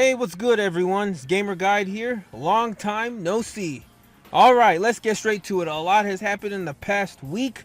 Hey, what's good everyone? It's Gamer Guide here. Long time no see. Alright, let's get straight to it. A lot has happened in the past week,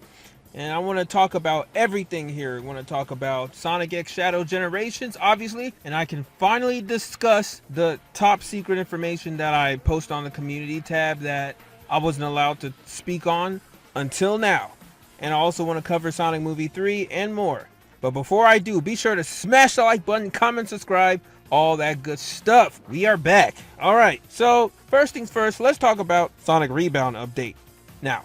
and I want to talk about everything here. I want to talk about Sonic X Shadow Generations, obviously, and I can finally discuss the top secret information that I post on the community tab that I wasn't allowed to speak on until now. And I also want to cover Sonic Movie 3 and more. But before I do, be sure to smash the like button, comment, subscribe, all that good stuff. We are back. Alright, so first things first, let's talk about Sonic Rebound update. Now,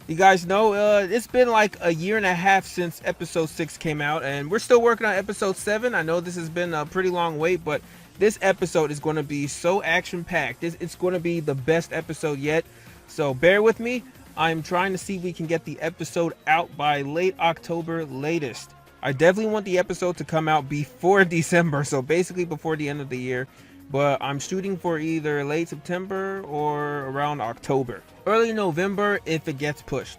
you guys know it's been like a year and a half since episode 6 came out, and we're still working on episode 7. I know this has been a pretty long wait, but this episode is going to be so action-packed. It's going to be the best episode yet, so bear with me. I'm trying to see if we can get the episode out by late October latest. I definitely want the episode to come out before December, so basically before the end of the year, but I'm shooting for either late September or around October. Early November if it gets pushed.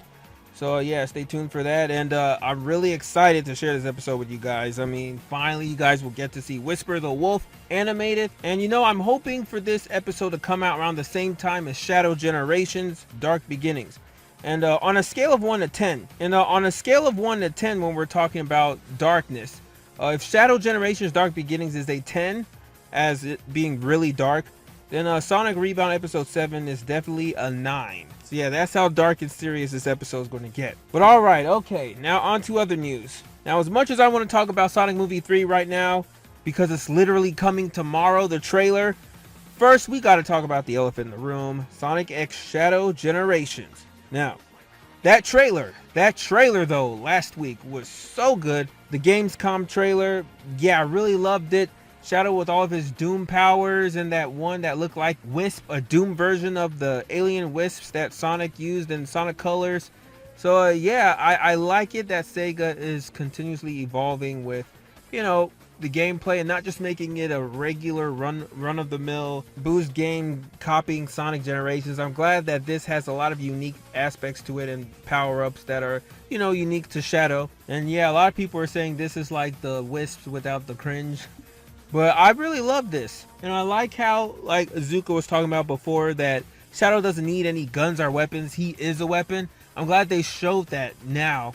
So yeah, stay tuned for that, and I'm really excited to share this episode with you guys. I mean, finally you guys will get to see Whisper the Wolf animated, and you know, I'm hoping for this episode to come out around the same time as Shadow Generations Dark Beginnings. And on a scale of 1 to 10, and on a scale of 1 to 10 when we're talking about darkness, if Shadow Generations Dark Beginnings is a 10, as it being really dark, then Sonic Rebound Episode 7 is definitely a 9. So yeah, that's how dark and serious this episode is going to get. But alright, okay, now on to other news. Now, as much as I want to talk about Sonic Movie 3 right now, because it's literally coming tomorrow, the trailer, first we got to talk about the elephant in the room, Sonic X Shadow Generations. Now, that trailer though, last week was so good. The Gamescom trailer, yeah, I really loved it. Shadow with all of his Doom powers, and that one that looked like Wisp, a Doom version of the alien Wisps that Sonic used in Sonic Colors. So yeah, I like it that Sega is continuously evolving with, you know, the gameplay and not just making it a regular run-of-the-mill boost game copying Sonic Generations. I'm glad that this has a lot of unique aspects to it and power-ups that are, you know, unique to Shadow. And yeah, a lot of people are saying this is like the Wisps without the cringe. But I really love this. And I like how, like Azuka was talking about before, that Shadow doesn't need any guns or weapons. He is a weapon. I'm glad they showed that now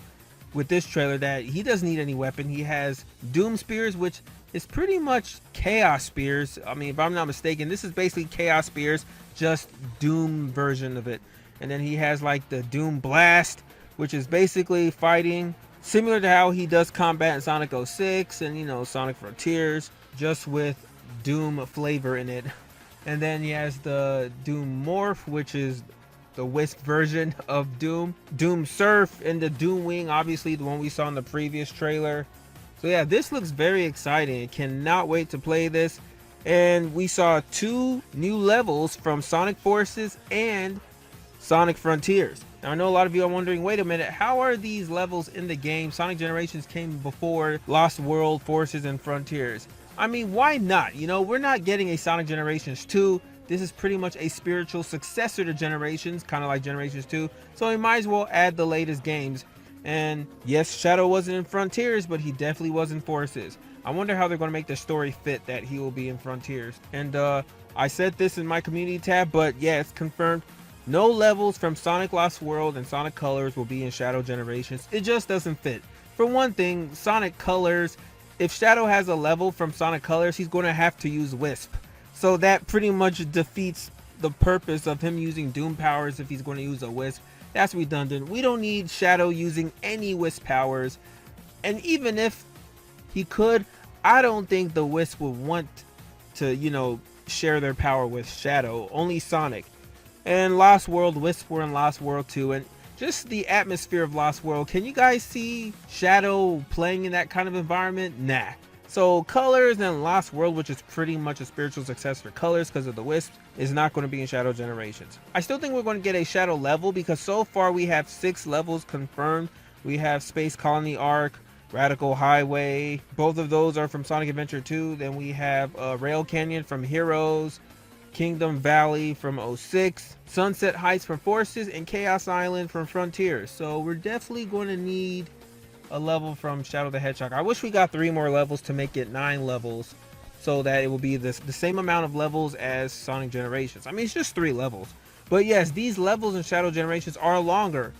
with this trailer, that he doesn't need any weapon. He has Doom Spears, which is pretty much Chaos Spears. I mean, if I'm not mistaken, this is basically Chaos Spears, just Doom version of it. And then he has like the Doom Blast, which is basically fighting similar to how he does combat in Sonic 06 and, you know, Sonic Frontiers, just with Doom flavor in it. And then he has the Doom Morph, which is the Wisp version of Doom. Doom Surf and the Doom Wing, obviously the one we saw in the previous trailer. So yeah, this looks very exciting. I cannot wait to play this. And we saw 2 new levels from Sonic Forces and Sonic Frontiers. Now, I know a lot of you are wondering, wait a minute, how are these levels in the game? Sonic Generations came before Lost World, Forces, and Frontiers. I mean, why not? You know, we're not getting a Sonic Generations 2. This is pretty much a spiritual successor to Generations, kind of like Generations 2. So we might as well add the latest games. And yes, Shadow wasn't in Frontiers, but he definitely was in Forces. I wonder how they're going to make the story fit that he will be in Frontiers. And I said this in my community tab, but yeah, it's confirmed. No levels from Sonic Lost World and Sonic Colors will be in Shadow Generations. It just doesn't fit. For one thing, Sonic Colors, if Shadow has a level from Sonic Colors, he's going to have to use Wisp. So that pretty much defeats the purpose of him using Doom powers if he's going to use a Wisp. That's redundant. We don't need Shadow using any Wisp powers. And even if he could, I don't think the Wisp would want to, you know, share their power with Shadow. Only Sonic. And Lost World, Wisp were in Lost World too. And just the atmosphere of Lost World. Can you guys see Shadow playing in that kind of environment? Nah. So Colors and Lost World, which is pretty much a spiritual successor for Colors because of the Wisps, is not going to be in Shadow Generations. I still think we're going to get a Shadow level because so far we have 6 levels confirmed. We have Space Colony Arc, Radical Highway. Both of those are from Sonic Adventure 2. Then we have Rail Canyon from Heroes, Kingdom Valley from 06, Sunset Heights from Forces, and Chaos Island from Frontiers. So we're definitely going to need a level from Shadow the Hedgehog. I wish we got 3 more levels to make it 9 levels. so that it will be the same amount of levels as Sonic Generations. I mean, it's just 3 levels. But yes, these levels in Shadow Generations are longer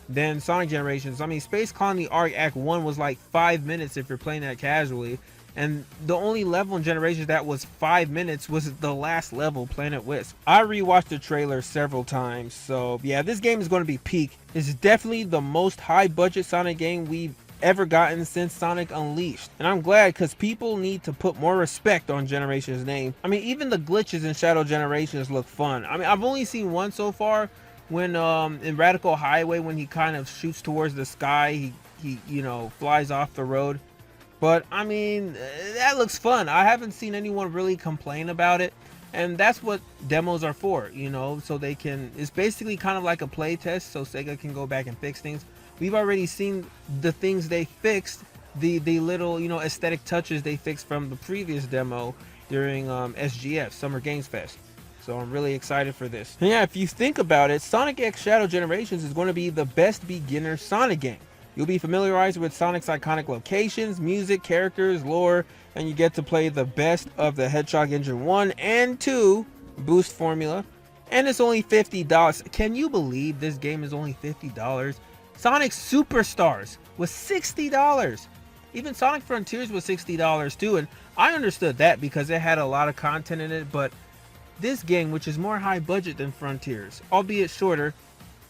than Sonic Generations. I mean, Space Colony Arc Act 1 was like 5 minutes if you're playing that casually. And the only level in Generations that was 5 minutes was the last level, Planet Wisp. I rewatched the trailer several times, so yeah, this game is going to be peak. It's definitely the most high budget Sonic game we've ever gotten since Sonic Unleashed. And I'm glad, because people need to put more respect on Generations' name. I mean, even the glitches in Shadow Generations look fun. I mean, I've only seen one so far, when in Radical Highway, when he kind of shoots towards the sky, he you know, flies off the road. But I mean, that looks fun. I haven't seen anyone really complain about it, and that's what demos are for, you know, so they can, it's basically kind of like a play test, so Sega can go back and fix things. We've already seen the things they fixed, the little, you know, aesthetic touches they fixed from the previous demo during SGF, Summer Games Fest. So I'm really excited for this. And yeah, if you think about it, Sonic X Shadow Generations is going to be the best beginner Sonic game. You'll be familiarized with Sonic's iconic locations, music, characters, lore, and you get to play the best of the Hedgehog Engine 1 and 2 boost formula. And it's only $50. Can you believe this game is only $50? Sonic Superstars was $60. Even Sonic Frontiers was $60 too, and I understood that because it had a lot of content in it, but this game, which is more high budget than Frontiers, albeit shorter,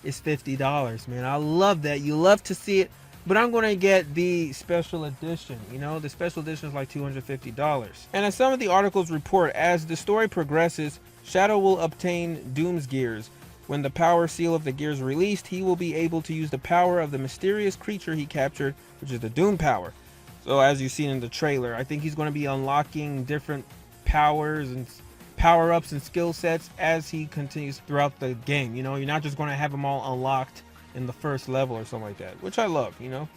is $50, man. I love that. You love to see it, but I'm going to get the special edition. You know, the special edition is like $250. And as some of the articles report, as the story progresses, Shadow will obtain Doom's gears. When the power seal of the gears is released, he will be able to use the power of the mysterious creature he captured, which is the Doom power. So as you've seen in the trailer, I think he's going to be unlocking different powers and power-ups and skill sets as he continues throughout the game. You know, you're not just going to have them all unlocked in the first level or something like that, which I love, you know.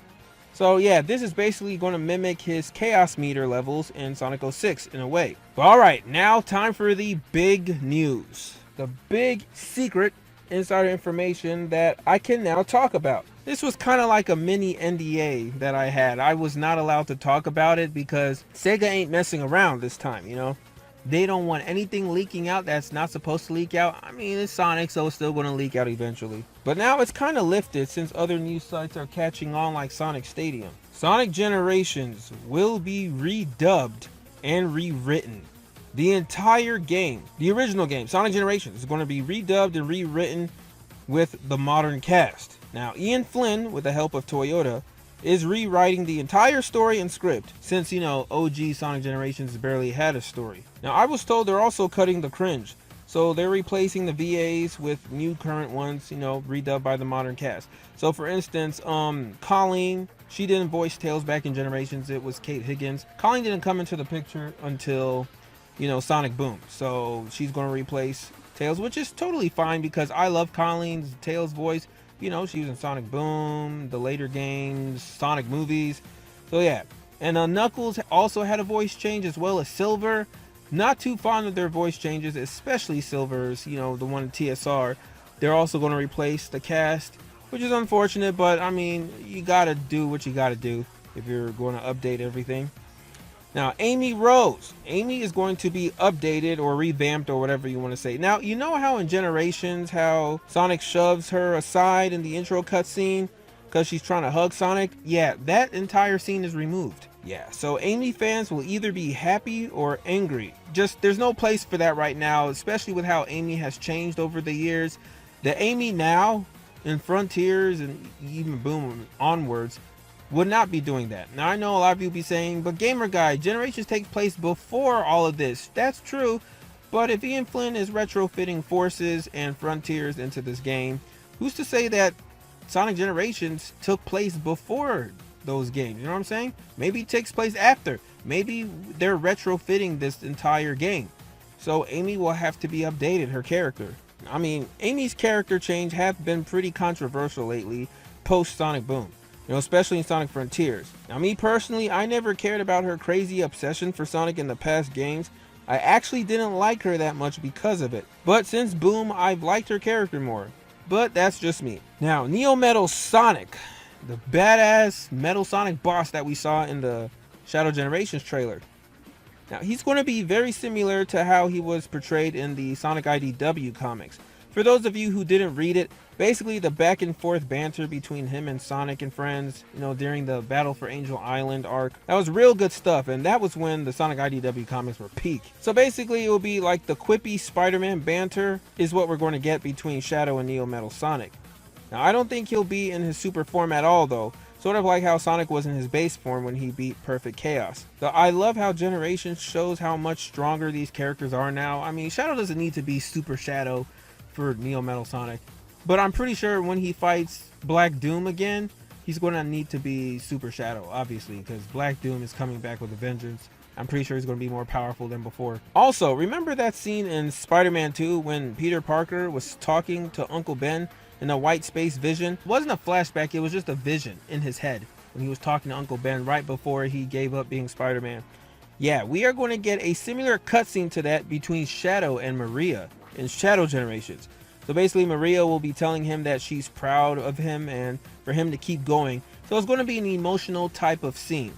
So yeah, this is basically going to mimic his Chaos Meter levels in Sonic 06 in a way. But alright, now time for the big news. The big secret insider information that I can now talk about. This was kind of like a mini NDA that I had. I was not allowed to talk about it because Sega ain't messing around this time, you know. They don't want anything leaking out that's not supposed to leak out. I mean, it's Sonic, so it's still going to leak out eventually. But now it's kind of lifted since other news sites are catching on, like Sonic Stadium. Sonic Generations will be redubbed and rewritten. The entire game, the original game, Sonic Generations, is going to be redubbed and rewritten with the modern cast. Now, Ian Flynn, with the help of Toyota, is rewriting the entire story and script, since, you know, OG Sonic Generations barely had a story. Now, I was told they're also cutting the cringe, so they're replacing the VAs with new current ones, you know, redubbed by the modern cast. So for instance, Colleen, she didn't voice Tails back in Generations, it was Kate Higgins. Colleen didn't come into the picture until, you know, Sonic Boom, so she's going to replace Tails, which is totally fine because I love Colleen's Tails voice. You know, she was in Sonic Boom, the later games, Sonic movies. So yeah, and Knuckles also had a voice change, as well as Silver. Not too fond of their voice changes, especially Silver's, you know, the one in TSR. They're also going to replace the cast, which is unfortunate, but I mean, you gotta do what you gotta do if you're going to update everything. Now, Amy Rose. Amy is going to be updated or revamped or whatever you want to say. Now, you know how in Generations, how Sonic shoves her aside in the intro cutscene because she's trying to hug Sonic? Yeah, that entire scene is removed. Yeah, so Amy fans will either be happy or angry. Just, there's no place for that right now, especially with how Amy has changed over the years. The Amy now, in Frontiers and even Boom onwards, would not be doing that. Now, I know a lot of you be saying, but Gamer Guy, Generations takes place before all of this. That's true, but if Ian Flynn is retrofitting Forces and Frontiers into this game, who's to say that Sonic Generations took place before those games? You know what I'm saying? Maybe it takes place after. Maybe they're retrofitting this entire game. So Amy will have to be updated, her character. I mean, Amy's character change have been pretty controversial lately, post Sonic Boom. You know, especially in Sonic Frontiers. Now, me personally, I never cared about her crazy obsession for Sonic in the past games. I actually didn't like her that much because of it. But since Boom, I've liked her character more. But that's just me. Now, Neo Metal Sonic, the badass Metal Sonic boss that we saw in the Shadow Generations trailer. Now, he's going to be very similar to how he was portrayed in the Sonic IDW comics. For those of you who didn't read it, basically the back and forth banter between him and Sonic and friends, during the Battle for Angel Island arc, that was real good stuff, and that was when the Sonic IDW comics were peak. So basically, it will be like the quippy Spider-Man banter is what we're going to get between Shadow and Neo Metal Sonic. Now, I don't think he'll be in his super form at all, though. Sort of like how Sonic was in his base form when he beat Perfect Chaos. Though I love how Generations shows how much stronger these characters are now. I mean, Shadow doesn't need to be Super Shadow for Neo Metal Sonic. But I'm pretty sure when he fights Black Doom again, he's going to need to be Super Shadow, obviously, because Black Doom is coming back with a vengeance. I'm pretty sure he's going to be more powerful than before. Also, remember that scene in Spider-Man 2 when Peter Parker was talking to Uncle Ben in a white space vision? It wasn't a flashback, it was just a vision in his head when he was talking to Uncle Ben right before he gave up being Spider-Man. Yeah, we are going to get a similar cutscene to that between Shadow and Maria in Shadow Generations. So basically, Maria will be telling him that she's proud of him and for him to keep going. So it's going to be an emotional type of scene.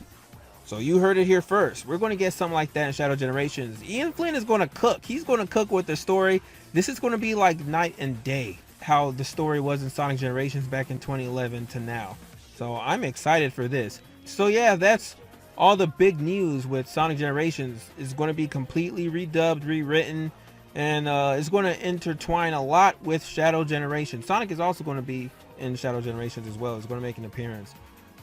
So you heard it here first. We're going to get something like that in Shadow Generations. Ian Flynn is going to cook. He's going to cook with the story. This is going to be like night and day, how the story was in Sonic Generations back in 2011 to now. So I'm excited for this. So yeah, that's all the big news with Sonic Generations. Is going to be completely redubbed, rewritten, and it's going to intertwine a lot with Shadow Generations. Sonic is also going to be in Shadow Generations as well. It's going to make an appearance.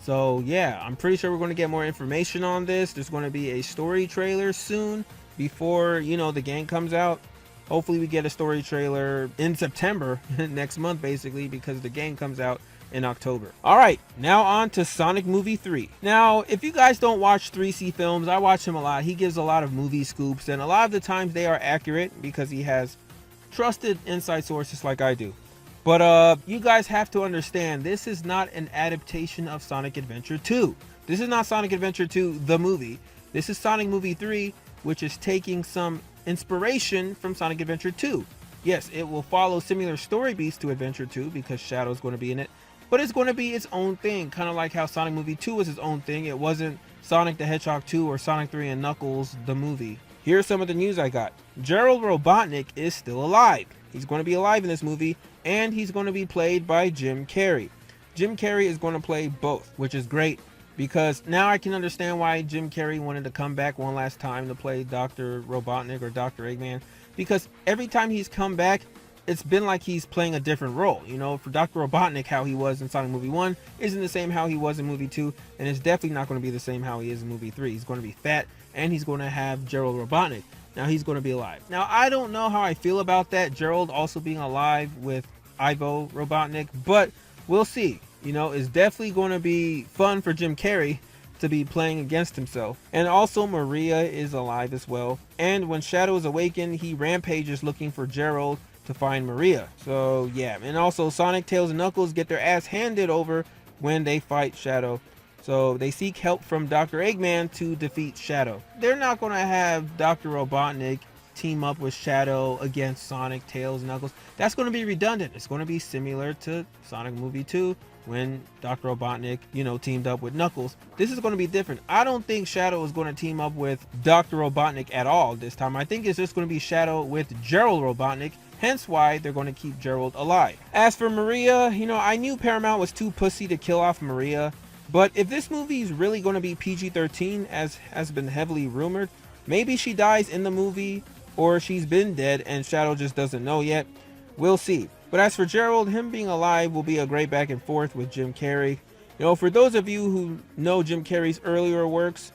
So yeah, I'm pretty sure we're going to get more information on this. There's going to be a story trailer soon before, the game comes out. Hopefully we get a story trailer in September, next month basically, because the game comes out in October. Alright, now on to Sonic Movie 3. Now, if you guys don't watch 3C Films, I watch him a lot. He gives a lot of movie scoops, and a lot of the times they are accurate because he has trusted inside sources like I do. But you guys have to understand, this is not an adaptation of Sonic Adventure 2. This is not Sonic Adventure 2, the movie. This is Sonic Movie 3, which is taking some inspiration from Sonic Adventure 2. Yes, it will follow similar story beats to Adventure 2 because Shadow's going to be in it. But it's going to be its own thing, kind of like how Sonic Movie 2 was its own thing. It wasn't Sonic the Hedgehog 2 or Sonic 3 and Knuckles, the movie. Here's some of the news I got. Gerald Robotnik is still alive. He's going to be alive in this movie, and he's going to be played by Jim Carrey. Jim Carrey is going to play both, which is great, because now I can understand why Jim Carrey wanted to come back one last time to play Dr. Robotnik or Dr. Eggman, because every time he's come back, it's been like he's playing a different role. For Dr. Robotnik, how he was in Sonic Movie 1 isn't the same how he was in Movie 2, and it's definitely not going to be the same how he is in Movie 3. He's going to be fat, and he's going to have Gerald Robotnik. Now he's going to be alive. Now I don't know how I feel about that, Gerald also being alive with Ivo Robotnik, but we'll see. It's definitely going to be fun for Jim Carrey to be playing against himself. And also Maria is alive as well. And when Shadow is awakened, he rampages looking for Gerald to find Maria. So yeah, and also Sonic, Tails, and Knuckles get their ass handed over when they fight Shadow. So they seek help from Dr. Eggman to defeat Shadow. They're not going to have Dr. Robotnik team up with Shadow against Sonic, Tails, Knuckles. That's going to be redundant. It's going to be similar to Sonic Movie 2 when Dr. Robotnik, teamed up with Knuckles. This is going to be different. I don't think Shadow is going to team up with Dr. Robotnik at all this time. I think it's just going to be Shadow with Gerald Robotnik, hence why they're going to keep Gerald alive. As for Maria, I knew Paramount was too pussy to kill off Maria, but if this movie is really going to be PG-13, as has been heavily rumored, maybe she dies in the movie, or she's been dead and Shadow just doesn't know yet. We'll see. But as for Gerald, him being alive will be a great back and forth with Jim Carrey. For those of you who know Jim Carrey's earlier works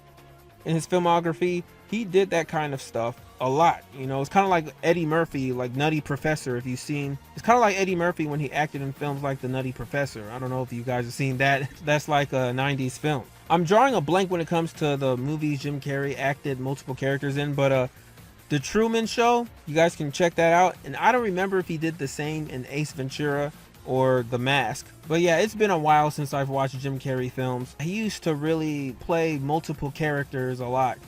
in his filmography, he did that kind of stuff a lot. It's kind of like Eddie Murphy, like Nutty Professor, if you've seen. It's kind of like Eddie Murphy when he acted in films like The Nutty Professor. I don't know if you guys have seen that. That's like a 90s film. I'm drawing a blank when it comes to the movies Jim Carrey acted multiple characters in, but The Truman Show, you guys can check that out. And I don't remember if he did the same in Ace Ventura or The Mask. But yeah, it's been a while since I've watched Jim Carrey films. He used to really play multiple characters a lot.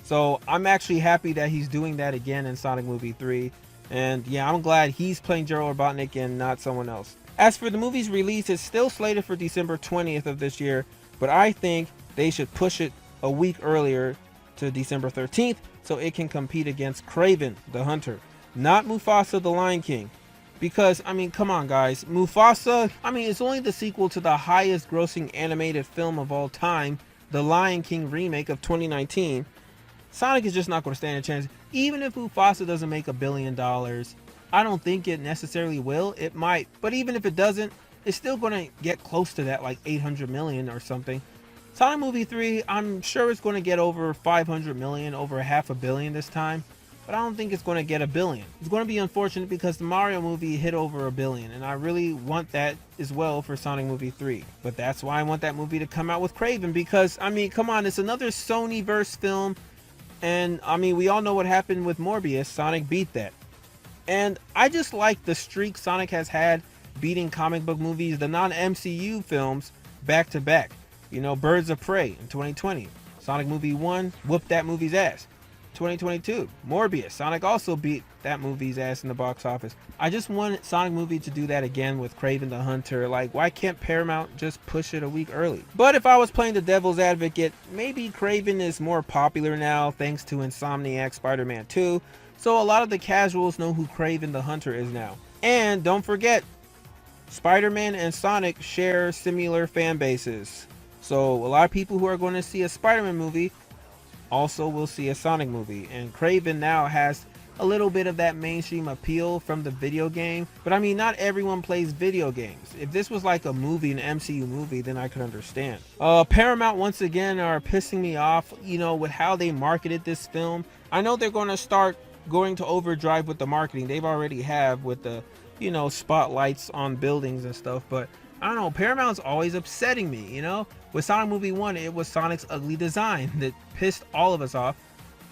So I'm actually happy that he's doing that again in Sonic Movie 3. And yeah, I'm glad he's playing Gerald Robotnik and not someone else. As for the movie's release, it's still slated for December 20th of this year. But I think they should push it a week earlier to December 13th, so it can compete against Kraven the Hunter, not Mufasa the Lion King. Because, I mean, come on guys, Mufasa, I mean, it's only the sequel to the highest grossing animated film of all time, the Lion King remake of 2019. Sonic is just not going to stand a chance. Even if Mufasa doesn't make $1 billion, I don't think it necessarily will. It might, but even if it doesn't, it's still going to get close to that, like 800 million or something. Sonic Movie 3, I'm sure it's going to get over 500 million, over $500 million this time. But I don't think it's going to get $1 billion. It's going to be unfortunate because the Mario movie hit over $1 billion, and I really want that as well for Sonic Movie 3. But that's why I want that movie to come out with Kraven, because, I mean, come on, it's another Sony-verse film, and, I mean, we all know what happened with Morbius. Sonic beat that. And I just like the streak Sonic has had beating comic book movies, the non-MCU films, back to back. You know, Birds of Prey in 2020. Sonic Movie 1 whooped that movie's ass. 2022, Morbius. Sonic also beat that movie's ass in the box office. I just want Sonic movie to do that again with Kraven the Hunter. Like, why can't Paramount just push it a week early? But if I was playing the devil's advocate, maybe Kraven is more popular now thanks to Insomniac Spider-Man 2. So a lot of the casuals know who Kraven the Hunter is now. And don't forget, Spider-Man and Sonic share similar fan bases. So a lot of people who are going to see a Spider-Man movie also will see a Sonic movie, and Kraven now has a little bit of that mainstream appeal from the video game. But I mean, not everyone plays video games. If this was like a movie, an MCU movie, then I could understand. Paramount once again are pissing me off, you know, with how they marketed this film. I know they're going to start going to overdrive with the marketing. They've already have with the, you know, spotlights on buildings and stuff, but I don't know, Paramount's always upsetting me, you know? With Sonic Movie 1, it was Sonic's ugly design that pissed all of us off.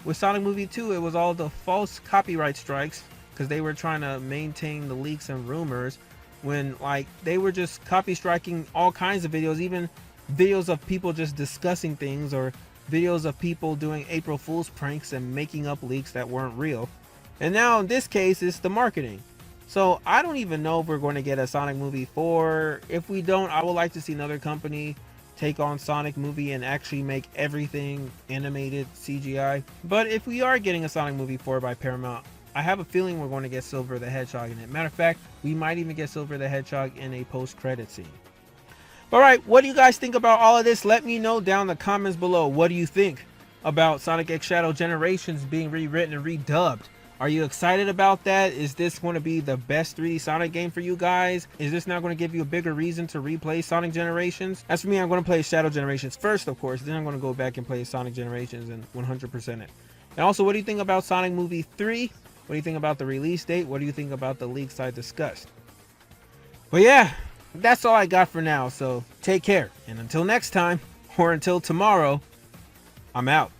With Sonic Movie 2, it was all the false copyright strikes because they were trying to maintain the leaks and rumors when, like, they were just copy striking all kinds of videos, even videos of people just discussing things, or videos of people doing April Fool's pranks and making up leaks that weren't real. And now in this case, it's the marketing. So I don't even know if we're going to get a Sonic Movie 4. If we don't, I would like to see another company take on Sonic movie and actually make everything animated CGI. But if we are getting a Sonic Movie 4 by Paramount, I have a feeling we're going to get Silver the Hedgehog in it. Matter of fact, we might even get Silver the Hedgehog in a post-credit scene. Alright, what do you guys think about all of this? Let me know down in the comments below. What do you think about Sonic X Shadow Generations being rewritten and redubbed? Are you excited about that? Is this going to be the best 3D Sonic game for you guys? Is this now going to give you a bigger reason to replay Sonic Generations? As for me, I'm going to play Shadow Generations first, of course. Then I'm going to go back and play Sonic Generations and 100% it. And also, what do you think about Sonic Movie 3? What do you think about the release date? What do you think about the leaks I discussed? But yeah, that's all I got for now. So take care. And until next time, or until tomorrow, I'm out.